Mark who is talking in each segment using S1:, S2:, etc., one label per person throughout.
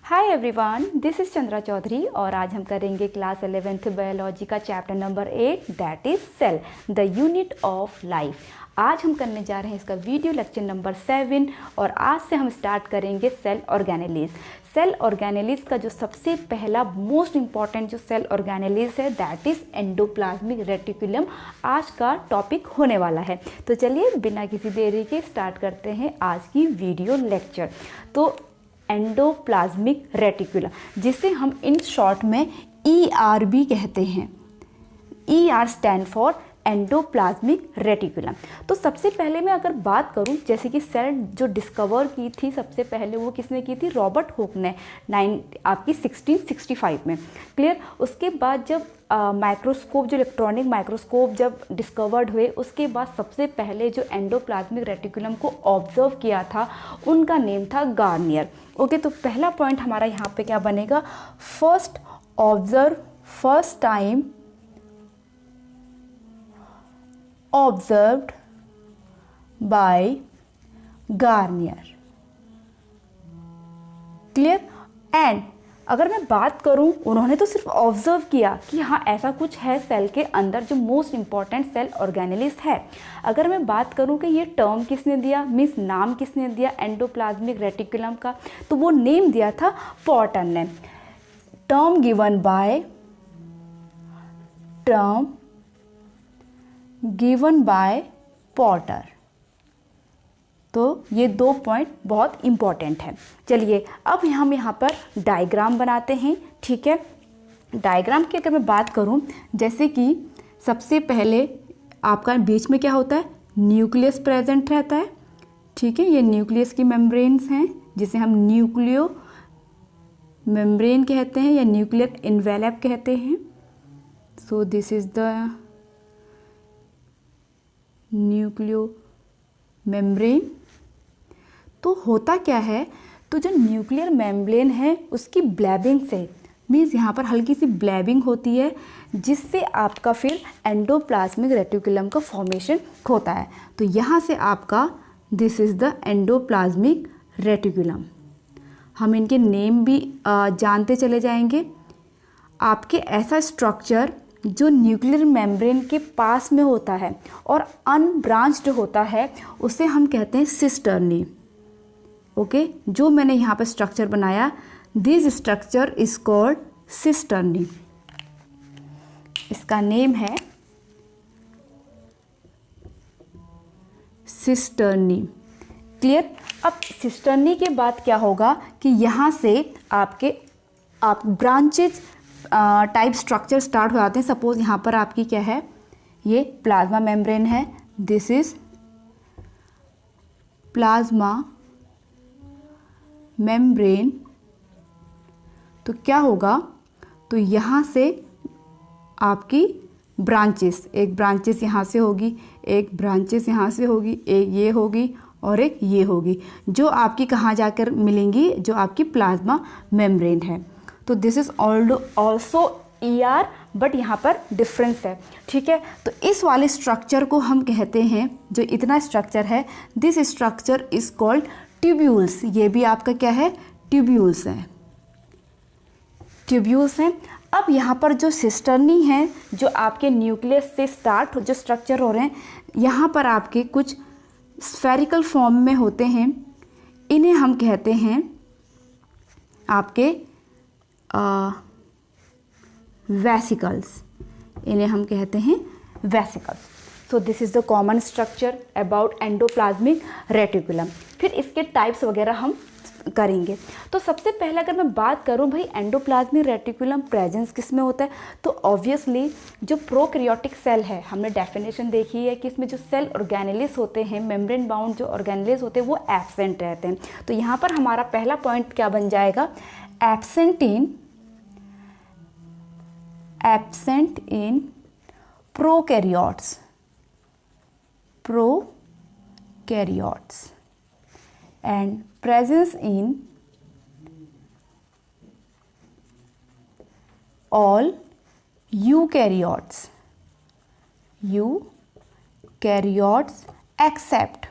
S1: Hi everyone, this is Chandra Chaudhary और आज हम करेंगे क्लास 11th बायोलॉजी का chapter number 8 that is cell the unit of life. आज हम करने जा रहे हैं इसका वीडियो लेक्चर नंबर 7 और आज से हम स्टार्ट करेंगे सेल ऑर्गेनेलिज। सेल ऑर्गेनेलिज का जो सबसे पहला मोस्ट इम्पॉर्टेंट जो सेल ऑर्गेनेलिज है दैट इज़ एंडोप्लाज्मिक रेटिकुलम आज का टॉपिक होने वाला है। तो चलिए बिना किसी देरी के स्टार्ट करते हैं आज की वीडियो लेक्चर। तो एंडोप्लाज्मिक रेटिकुलम जिसे हम इन शॉर्ट में ER भी कहते हैं। ER stand for endoplasmic reticulum. तो सबसे पहले मैं अगर बात करूं, जैसे कि सेल जो डिस्कवर की थी सबसे पहले वो किसने की थी? रॉबर्ट हुक ने 1665 में। क्लियर। उसके बाद जब माइक्रोस्कोप जो इलेक्ट्रॉनिक माइक्रोस्कोप जब डिस्कवर्ड हुए उसके बाद सबसे पहले जो एंडोप्लाज्मिक रेटिकुलम को ऑब्जर्व किया था उनका नेम था गार्नियर। ओके, तो पहला पॉइंट हमारा यहाँ पे क्या बनेगा? First time observed by Garnier। Clear. And अगर मैं बात करूं, उन्होंने तो सिर्फ ऑब्जर्व किया कि हाँ ऐसा कुछ है सेल के अंदर जो मोस्ट इंपॉर्टेंट सेल ऑर्गेनेलिस है। अगर मैं बात करूं कि ये टर्म किसने दिया, मीन्स नाम किसने दिया एंडोप्लाज्मिक रेटिकुलम का, तो वो नेम दिया था पॉर्टर ने। Term given by Porter. तो ये दो पॉइंट बहुत इंपॉर्टेंट है। चलिए अब हम यहाँ पर डायग्राम बनाते हैं। ठीक है, डायग्राम की अगर मैं बात करूँ, जैसे कि सबसे पहले आपका बीच में क्या होता है? न्यूक्लियस प्रेजेंट रहता है। ठीक है, ये न्यूक्लियस की मेम्ब्रेन्स हैं जिसे हम न्यूक्लियो मेम्ब्रेन कहते हैं या न्यूक्लियर इन्वेलप कहते हैं। So this is the nucleo membrane. तो होता क्या है, तो जो न्यूक्लियर मेम्ब्रेन है उसकी ब्लैबिंग से, मीन्स यहाँ पर हल्की सी ब्लैबिंग होती है जिससे आपका फिर एंडोप्लाज्मिक रेटिकुलम का फॉर्मेशन होता है। तो यहाँ से आपका this is the endoplasmic reticulum. हम इनके नेम भी जानते चले जाएंगे। आपके ऐसा स्ट्रक्चर जो न्यूक्लियर मेम्ब्रेन के पास में होता है और अनब्रांच्ड होता है उसे हम कहते हैं सिस्टर्नी। ओके, जो मैंने यहाँ पर स्ट्रक्चर बनाया, this structure is called cisternae. इसका नेम है सिस्टर्नी। क्लियर। अब सिस्टर्नी के बाद क्या होगा कि यहाँ से आप ब्रांचेज टाइप स्ट्रक्चर स्टार्ट हो जाते हैं। सपोज यहाँ पर आपकी क्या है, ये प्लाज्मा मेम्ब्रेन है, दिस इज प्लाज्मा मेम्ब्रेन। तो क्या होगा, तो यहाँ से आपकी ब्रांचेस, एक ब्रांचेस यहाँ से होगी, एक ब्रांचेस यहाँ से होगी, एक ये होगी और एक ये होगी, जो आपकी कहाँ जाकर मिलेंगी? जो आपकी प्लाज्मा मेम्ब्रेन है। तो this is also ER, but यहाँ पर डिफरेंस है। ठीक है, तो इस वाले स्ट्रक्चर को हम कहते हैं, जो इतना स्ट्रक्चर है, this structure is called tubules. ये भी आपका क्या है? ट्यूब्यूल्स है, ट्यूब्यूल्स हैं। अब यहाँ पर जो सिस्टर्नी है, जो आपके न्यूक्लियस से स्टार्ट जो स्ट्रक्चर हो रहे हैं, यहाँ पर आपके कुछ स्फेरिकल फॉर्म में होते हैं। इन्हें हम कहते हैं आपके वेसिकल्स। इन्हें हम कहते हैं vesicles. So this is the common structure about endoplasmic reticulum. फिर इसके टाइप्स वगैरह हम करेंगे। तो सबसे पहले अगर मैं बात करूं भाई एंडोप्लाज्मिक रेटिकुलम प्रेजेंस किस में होता है, तो ऑब्वियसली जो प्रोकैरियोटिक सेल है, हमने डेफिनेशन देखी है कि इसमें जो सेल ऑर्गेनेलिस होते हैं, मेम्ब्रेन बाउंड जो ऑर्गेनेलिस होते हैं वो एब्सेंट रहते हैं। तो यहाँ पर हमारा पहला पॉइंट क्या बन जाएगा? Absent in prokaryotes and presence in all eukaryotes except,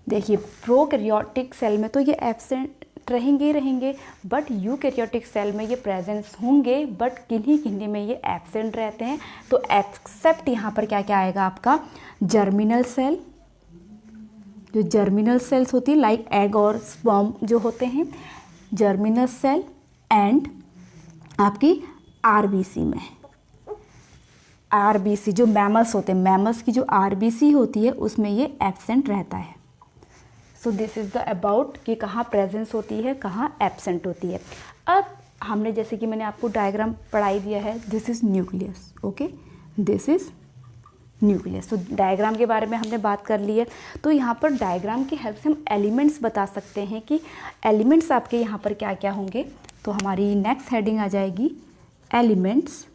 S1: देखिए प्रोकैरियोटिक सेल में तो ये एब्सेंट रहेंगे रहेंगे, बट यूकैरियोटिक सेल में ये प्रेजेंस होंगे, बट किन्हीं किन्हीं में ये एब्सेंट रहते हैं। तो एक्सेप्ट यहाँ पर क्या क्या आएगा आपका, जर्मिनल सेल, जो जर्मिनल सेल्स होती है लाइक एग और स्पर्म जो होते हैं, जर्मिनल सेल एंड आपकी आरबीसी में, आरबीसी जो मैमल्स होते हैं, मैमल्स की जो आरबीसी होती है उसमें ये एब्सेंट रहता है। सो दिस इज़ द अबाउट कि कहाँ प्रेजेंस होती है, कहाँ एब्सेंट होती है। अब हमने जैसे कि मैंने आपको डायग्राम पढ़ाई दिया है, this is nucleus, okay, this is nucleus. तो डायग्राम के बारे में हमने बात कर ली है। तो यहाँ पर डायग्राम की हेल्प से हम एलिमेंट्स बता सकते हैं कि एलिमेंट्स आपके यहाँ पर क्या क्या होंगे। तो हमारी नेक्स्ट हेडिंग आ जाएगी एलिमेंट्स।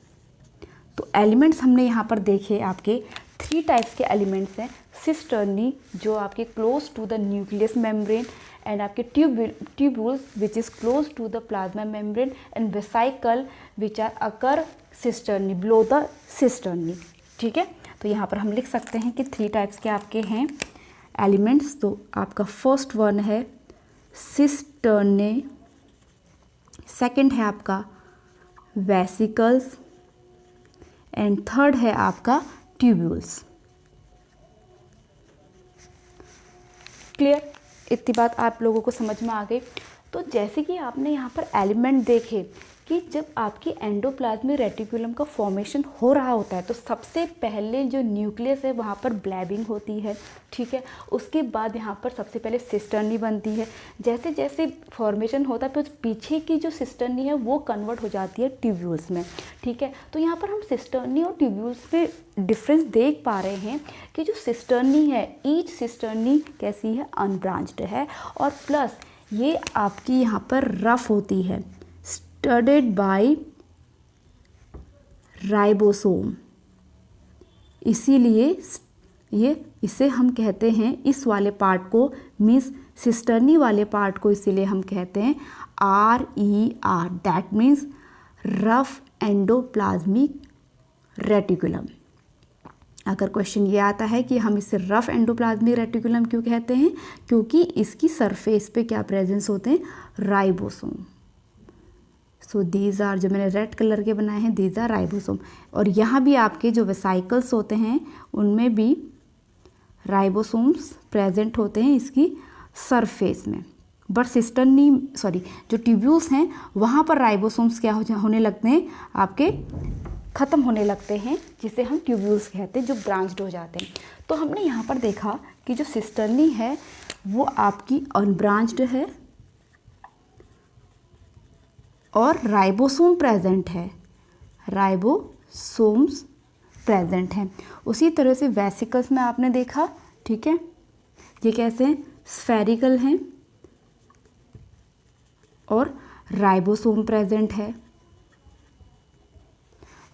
S1: तो एलिमेंट्स हमने यहाँ पर देखे, आपके 3 टाइप्स के एलिमेंट्स हैं। सिस्टर्नी जो आपके close to the nucleus membrane, and आपके tubules which is close to the plasma membrane, and vesicle which are occur cisternae below the cisternae. ठीक है, तो यहाँ पर हम लिख सकते हैं कि 3 टाइप्स के आपके हैं एलिमेंट्स। तो आपका फर्स्ट वन है सिस्टर्ने, सेकंड है आपका वेसिकल्स, एंड थर्ड है आपका ट्यूब्यूल्स। क्लियर, इतनी बात आप लोगों को समझ में आ गई। तो जैसे कि आपने यहाँ पर एलिमेंट देखे कि जब आपकी एंडोप्लाज्मिक रेटिकुलम का फॉर्मेशन हो रहा होता है तो सबसे पहले जो न्यूक्लियस है वहाँ पर ब्लैबिंग होती है। ठीक है, उसके बाद यहाँ पर सबसे पहले सिस्टर्नी बनती है। जैसे जैसे फॉर्मेशन होता है तो पीछे की जो सिस्टर्नी है वो कन्वर्ट हो जाती है ट्यूब्यूल्स में। ठीक है, तो यहाँ पर हम सिस्टर्नी और ट्यूब्यूल्स में डिफरेंस देख पा रहे हैं कि जो सिस्टर्नी है, ईच सिस्टर्नी कैसी है, अनब्रांच्ड है, और प्लस ये आपकी यहाँ पर रफ होती है, स्टडेड बाय राइबोसोम। इसीलिए ये इसे हम कहते हैं, इस वाले पार्ट को मीन्स सिस्टर्नी वाले पार्ट को इसीलिए हम कहते हैं RER, that means rough endoplasmic reticulum. अगर क्वेश्चन ये आता है कि हम इसे रफ एंडोप्लाज्मिक रेटिकुलम क्यों कहते हैं, क्योंकि इसकी सरफेस पे क्या प्रेजेंस होते हैं, राइबोसोम। सो दीज आर, जो मैंने रेड कलर के बनाए हैं, दीज आर राइबोसोम। और यहाँ भी आपके जो वेसाइकल्स होते हैं उनमें भी राइबोसोम्स प्रेजेंट होते हैं इसकी सरफेस में। बट सिस्टर्नी जो ट्यूब्यूल्स हैं वहाँ पर राइबोसोम्स क्या होने लगते हैं, आपके ख़त्म होने लगते हैं, जिसे हम ट्यूब्यूल्स कहते हैं, जो ब्रांच्ड हो जाते हैं। तो हमने यहाँ पर देखा कि जो सिस्टर्नी है वो आपकी अनब्रांच्ड है और राइबोसोम प्रेजेंट है, राइबोसोम्स प्रेजेंट हैं। उसी तरह से वेसिकल्स में आपने देखा, ठीक है, ये कैसे हैं, स्फेरिकल हैं और राइबोसोम प्रेजेंट है।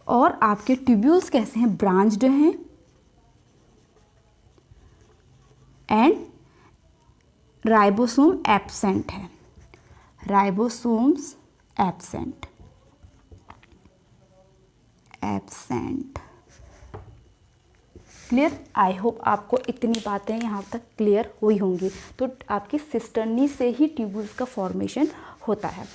S1: और आपके ट्यूब्यूल्स कैसे हैं, ब्रांच्ड हैं एंड राइबोसोम एब्सेंट है, ribosomes absent. Clear, I hope आपको इतनी बातें यहाँ तक क्लियर हुई होंगी। तो आपकी सिस्टर्नी से ही ट्यूब्यूल्स का फॉर्मेशन होता है।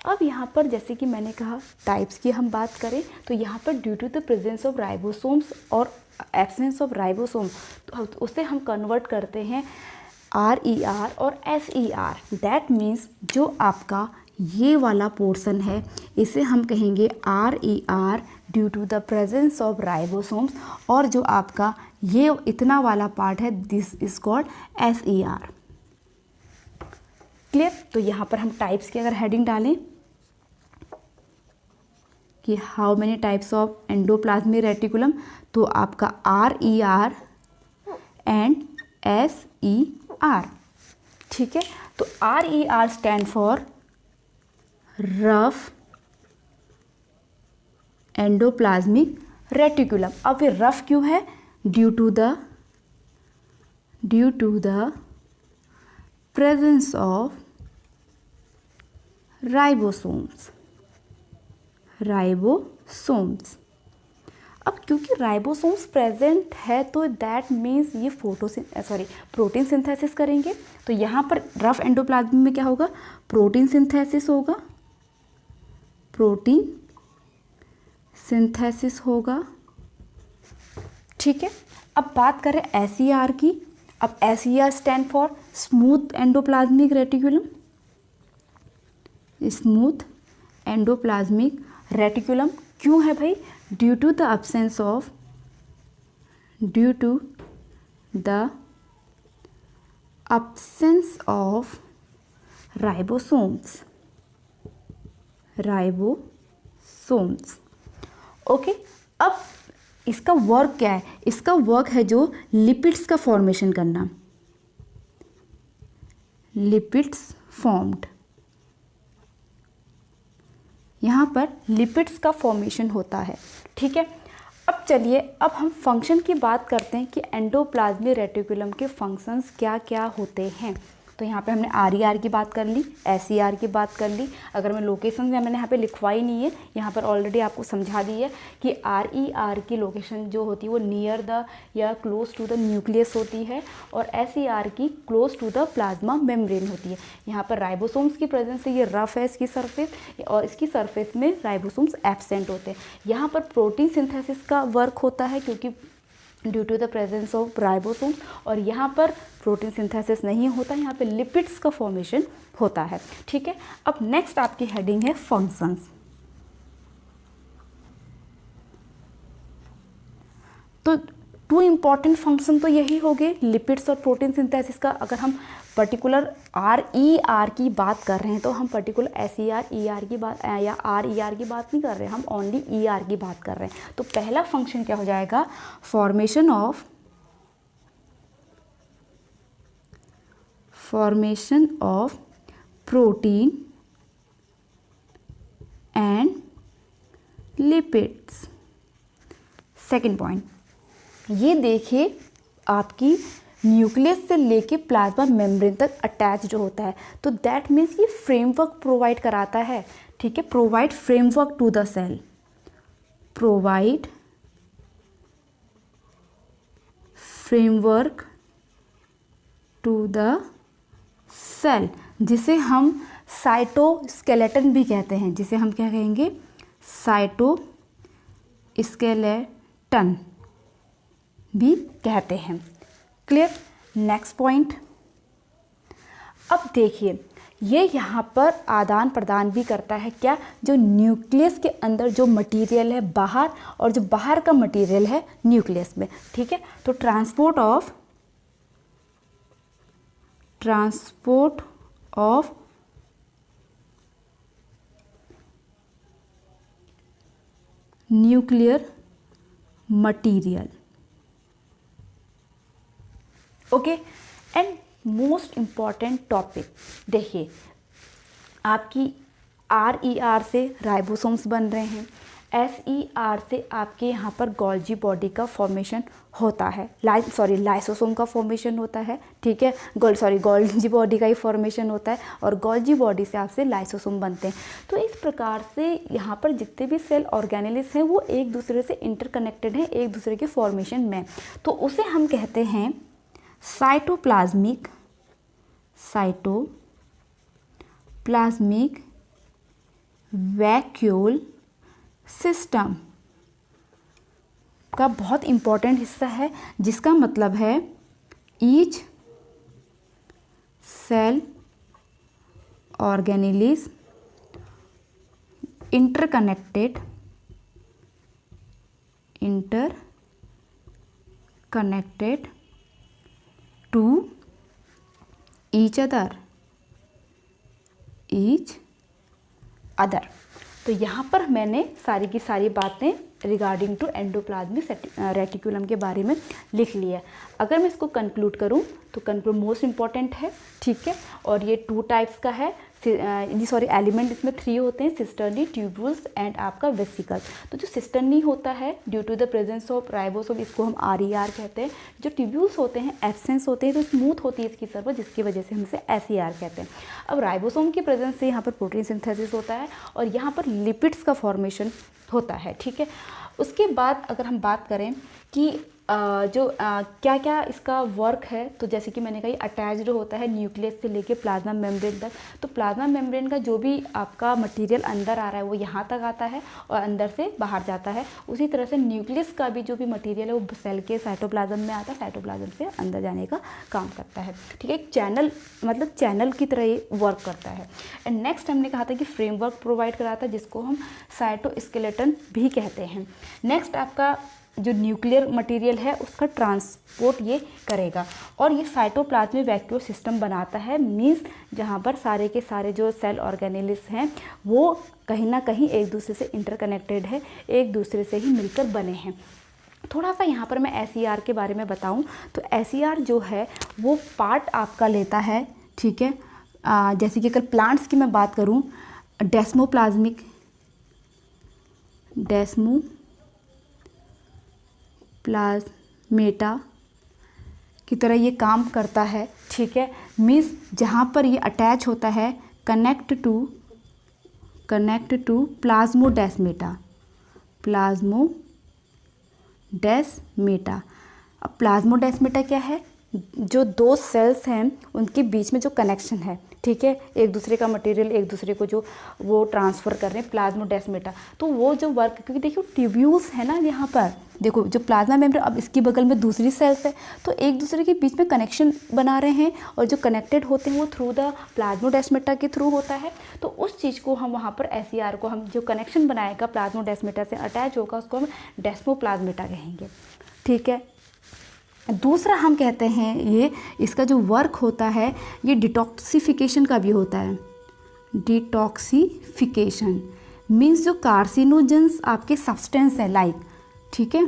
S1: अब यहाँ पर जैसे कि मैंने कहा टाइप्स की हम बात करें तो यहाँ पर due to the presence of ribosomes और एब्सेंस ऑफ राइबोसोम, तो उसे हम कन्वर्ट करते हैं RER और SER। दैट मीन्स जो आपका ये वाला पोर्शन है इसे हम कहेंगे RER due to the presence of ribosomes, और जो आपका ये इतना वाला पार्ट है this is called SER। Clear, तो यहाँ पर हम टाइप्स की अगर हेडिंग डालें कि how many types of endoplasmic reticulum, तो आपका RER एंड SER। ठीक है, तो RER stand for rough endoplasmic reticulum. अब ये रफ क्यों है, due to the presence of ribosomes. अब क्योंकि राइबोसोम्स प्रेजेंट है तो दैट मीन्स ये प्रोटीन सिंथेसिस करेंगे। तो यहाँ पर रफ एंडोप्लाज्म में क्या होगा, प्रोटीन सिंथेसिस होगा, प्रोटीन सिंथेसिस होगा, ठीक है। अब बात करें SER की। अब SER stand for smooth endoplasmic reticulum, smooth endoplasmic reticulum क्यों है भाई, due to the absence of ribosomes, okay. अब इसका वर्क क्या है, इसका वर्क है जो लिपिड्स का फॉर्मेशन करना, लिपिड्स फॉर्म्ड, यहाँ पर लिपिड्स का फॉर्मेशन होता है, ठीक है। अब चलिए अब हम फंक्शन की बात करते हैं कि एंडोप्लाज्मिक रेटिकुलम के फंक्शंस क्या क्या होते हैं। तो यहाँ पे हमने RER की बात कर ली, SER की बात कर ली। अगर मैं लोकेशन मैंने यहाँ पे लिखवाई नहीं है, यहाँ पर ऑलरेडी आपको समझा दी है कि RER की लोकेशन जो होती है वो नियर द या क्लोज टू द न्यूक्लियस होती है, और SER की close to the plasma membrane होती है। यहाँ पर राइबोसोम्स की प्रेजेंस से ये रफ है इसकी सरफेस, और इसकी सरफेस में राइबोसोम्स एब्सेंट होते हैं। यहाँ पर प्रोटीन सिंथेसिस का वर्क होता है क्योंकि due to the presence of ribosomes, और यहाँ पर प्रोटीन सिंथेसिस नहीं होता, यहाँ पे लिपिड्स का फॉर्मेशन होता है, ठीक है। अब नेक्स्ट आपकी हेडिंग है फंक्शंस। तो टू इम्पॉर्टेंट फंक्शन तो यही हो गए, लिपिड्स और प्रोटीन सिंथेसिस का। अगर हम पर्टिकुलर RER की बात कर रहे हैं तो हम पर्टिकुलर SER ER की बात या RER की बात नहीं कर रहे हैं, हम ओनली ER की बात कर रहे हैं। तो पहला फंक्शन क्या हो जाएगा, formation of protein and lipids. Second point, ये देखिए आपकी न्यूक्लियस से लेके प्लाज्मा मेम्ब्रेन तक अटैच जो होता है, तो दैट मीन्स ये फ्रेमवर्क प्रोवाइड कराता है, ठीक है। Provide framework to the cell, provide framework to the cell, जिसे हम साइटोस्केलेटन भी कहते हैं, जिसे हम क्या कहेंगे, साइटोस्केलेटन भी कहते हैं। क्लियर। नेक्स्ट पॉइंट, अब देखिए ये यहाँ पर आदान प्रदान भी करता है, क्या, जो न्यूक्लियस के अंदर जो मटेरियल है बाहर, और जो बाहर का मटेरियल है न्यूक्लियस में, ठीक है। तो transport of nuclear material, okay. And most important topic, देखिए आपकी RER से राइबोसोम्स बन रहे हैं, SER से आपके यहाँ पर गोल्जी बॉडी का फॉर्मेशन होता है, लाइसोसोम का फॉर्मेशन होता है, ठीक है। गोल्जी बॉडी का ही फॉर्मेशन होता है, और गोल्जी बॉडी से आपसे लाइसोसोम बनते हैं। तो इस प्रकार से यहाँ पर जितने भी सेल ऑर्गेनेल्स हैं वो एक दूसरे से इंटरकनेक्टेड हैं, एक दूसरे के फॉर्मेशन में। तो उसे हम कहते हैं साइटोप्लाज्मिक वैक्यूल सिस्टम का बहुत इंपॉर्टेंट हिस्सा है, जिसका मतलब है each cell organelles interconnected to each other. तो यहाँ पर मैंने सारी की सारी बातें रिगार्डिंग टू एंडोप्लाज्मिक रेटिकुलम के बारे में लिख लिया है। अगर मैं इसको कंक्लूड करूँ तो कंक्लूड मोस्ट इम्पॉर्टेंट है, ठीक है। और ये 2 टाइप्स का है, एलिमेंट इसमें 3 होते हैं, सिस्टर्नी, ट्यूब्यूल्स एंड आपका वेसिकल। तो जो सिस्टर्नी होता है due to the presence of ribosome, इसको हम RER कहते हैं। जो ट्यूब्यूल्स होते हैं एब्सेंस होते हैं, तो स्मूथ होती है इसकी सरफेस, जिसकी वजह से हम इसे SER कहते हैं। अब राइबोसोम की प्रेजेंस से यहाँ पर प्रोटीन सिंथेसिस होता है, और यहाँ पर लिपिड्स का फॉर्मेशन होता है, ठीक है। उसके बाद अगर हम बात करें कि क्या क्या इसका वर्क है, तो जैसे कि मैंने कहा अटैच्ड होता है न्यूक्लियस से लेके प्लाज्मा मेम्ब्रेन तक। तो प्लाज्मा मेम्ब्रेन का जो भी आपका मटेरियल अंदर आ रहा है वो यहाँ तक आता है और अंदर से बाहर जाता है। उसी तरह से न्यूक्लियस का भी जो भी मटेरियल है वो सेल के साइटोप्लाज्म में आता है, साइटोप्लाज्म से अंदर जाने का काम करता है। ठीक है, एक चैनल मतलब चैनल की तरह ये वर्क करता है। एंड नेक्स्ट हमने कहा था कि फ्रेमवर्क प्रोवाइड कराता है जिसको हम साइटोस्केलेटन भी कहते हैं। नेक्स्ट आपका जो न्यूक्लियर मटेरियल है उसका ट्रांसपोर्ट ये करेगा और ये साइटोप्लाज्मिक वैक्यूल सिस्टम बनाता है। मींस जहाँ पर सारे के सारे जो सेल ऑर्गेनेल्स हैं वो कहीं ना कहीं एक दूसरे से इंटरकनेक्टेड है, एक दूसरे से ही मिलकर बने हैं। थोड़ा सा यहाँ पर मैं SER के बारे में बताऊँ तो SER जो है वो पार्ट आपका लेता है। ठीक है, जैसे कि अगर प्लांट्स की मैं बात करूँ, डेस्मोप्लाज्मेटा की तरह ये काम करता है। ठीक है, मीन्स जहाँ पर ये अटैच होता है कनेक्ट टू प्लाज्मोडेस्मेटा। अब प्लाज्मोडेस्मेटा क्या है, जो दो सेल्स हैं उनके बीच में जो कनेक्शन है, ठीक है, एक दूसरे का मटेरियल एक दूसरे को जो वो ट्रांसफ़र कर रहे हैं, प्लाज्मोडेस्मेटा। तो वो जो वर्क, क्योंकि देखियो ट्यूब्यूल्स है ना यहाँ पर, देखो जो प्लाज्मा मेम्ब्रेन, अब इसकी बगल में दूसरी सेल्स है तो एक दूसरे के बीच में कनेक्शन बना रहे हैं और जो कनेक्टेड होते हैं वो थ्रू द प्लाज्मोडेस्मेटा के थ्रू होता है। तो उस चीज़ को हम वहाँ पर SER को हम जो कनेक्शन बनाएगा प्लाज्मोडेस्मेटा से अटैच होगा उसको हम डेस्मोप्लाज्मेटा कहेंगे। ठीक है, दूसरा हम कहते हैं ये इसका जो वर्क होता है ये डिटॉक्सिफिकेशन का भी होता है। डिटॉक्सिफिकेशन मीन्स जो कार्सिनोजेंस आपके सब्सटेंस है लाइक, ठीक है,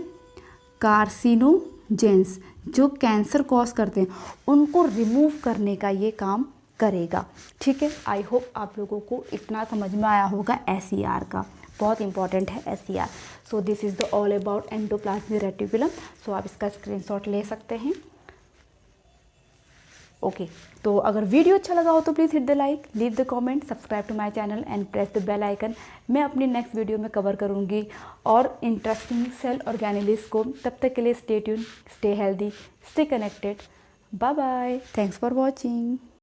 S1: कार्सिनोजेंस जो कैंसर कॉज करते हैं उनको रिमूव करने का ये काम करेगा। ठीक है, आई होप आप लोगों को इतना समझ में आया होगा SER का, बहुत इंपॉर्टेंट है SER। So this is the all about endoplasmic reticulum. So आप इसका स्क्रीनशॉट ले सकते हैं। ओके, तो अगर वीडियो अच्छा लगा हो तो please hit the like, leave the comment, subscribe to my channel and press the bell icon. मैं अपनी नेक्स्ट वीडियो में कवर करूँगी और इंटरेस्टिंग सेल ऑर्गेनेल्स को। तब तक के लिए stay tune, stay healthy, stay connected. Bye bye, thanks for watching.